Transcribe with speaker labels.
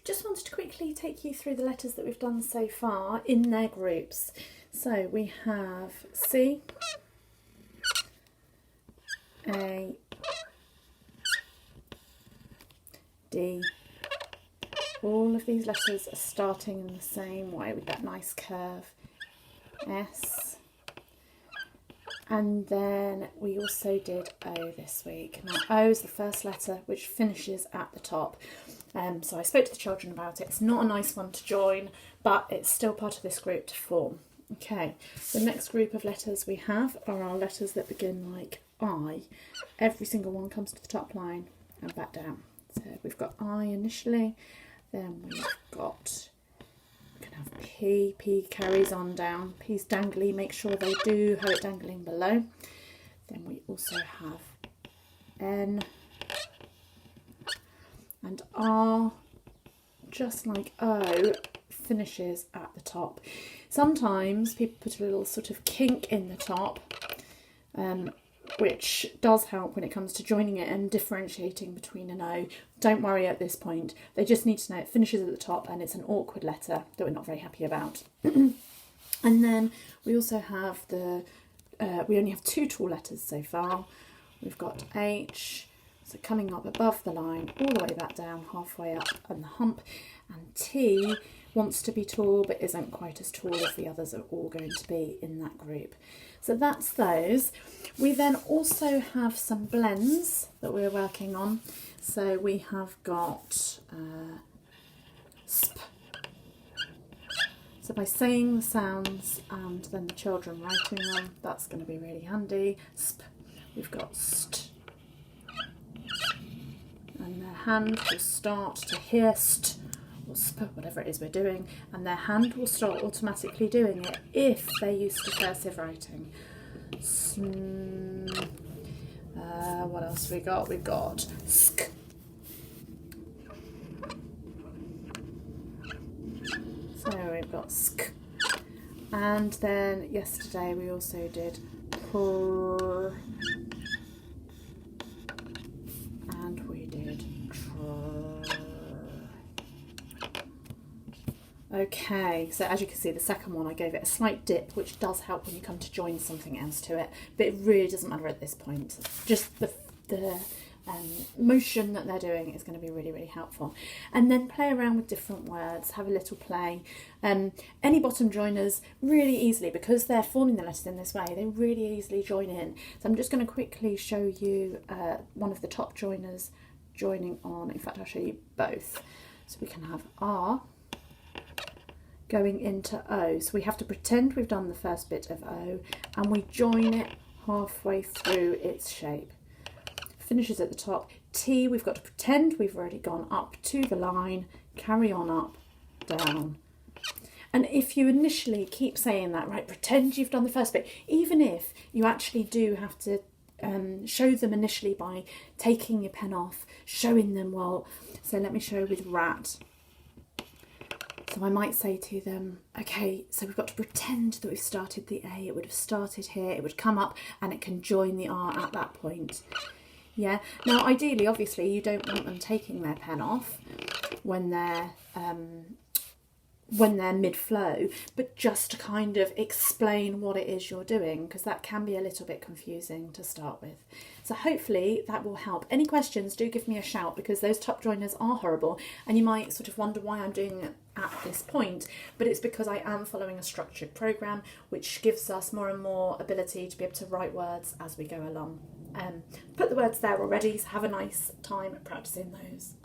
Speaker 1: just wanted to quickly take you through the letters that we've done so far in their groups. So we have C, A, D. All of these letters are starting in the same way with that nice curve. S. And then we also did O this week. Now O is the first letter which finishes at the top. So I spoke to the children about it. It's not a nice one to join, but it's still part of this group to form. Okay, the next group of letters we have are our letters that begin like I. Every single one comes to the top line and back down. So we've got I initially, then we've got, we can have P. P carries on down. P's dangly, make sure they do have it dangling below. Then we also have N and R, just like O, finishes at the top. Sometimes people put a little sort of kink in the top, which does help when it comes to joining it and differentiating between an O. Don't worry at this point. They just need to know it finishes at the top and it's an awkward letter that we're not very happy about. And then we also have we only have two tall letters so far. We've got H, so coming up above the line, all the way back down, halfway up on the hump. And T wants to be tall but isn't quite as tall as the others are all going to be in that group. So that's those. We then also have some blends that we're working on. So we have got SP. So by saying the sounds and then the children writing them, that's going to be really handy. SP. We've got ST. And their hand will start to hear ST or SP, whatever it is we're doing, and their hand will start automatically doing it if they're used to cursive writing. What else we got? We've got SK. So we've got SK. And then yesterday we also did PR. And we did TR. Okay, so as you can see, the second one I gave it a slight dip, which does help when you come to join something else to it, but it really doesn't matter at this point. Just the motion that they're doing is going to be really, really helpful. And then play around with different words, have a little play. Any bottom joiners really easily, because they're forming the letters in this way, they really easily join in. So I'm just going to quickly show you one of the top joiners joining on. In fact, I'll show you both. So we can have R going into O. So we have to pretend we've done the first bit of O and we join it halfway through its shape. Finishes at the top. T, we've got to pretend we've already gone up to the line, carry on up, down. And if you initially keep saying that, right, pretend you've done the first bit, even if you actually do have to show them initially by taking your pen off, showing them, well, so let me show with rat. So I might say to them, okay, so we've got to pretend that we've started the A, it would have started here, it would come up and it can join the R at that point. Yeah, now ideally, obviously, you don't want them taking their pen off when they're mid-flow, but just to kind of explain what it is you're doing, because that can be a little bit confusing to start with. So hopefully that will help. Any questions, do give me a shout, because those top joiners are horrible and you might sort of wonder why I'm doing it at this point, but it's because I am following a structured program which gives us more and more ability to be able to write words as we go along. Put the words there already, so have a nice time practicing those.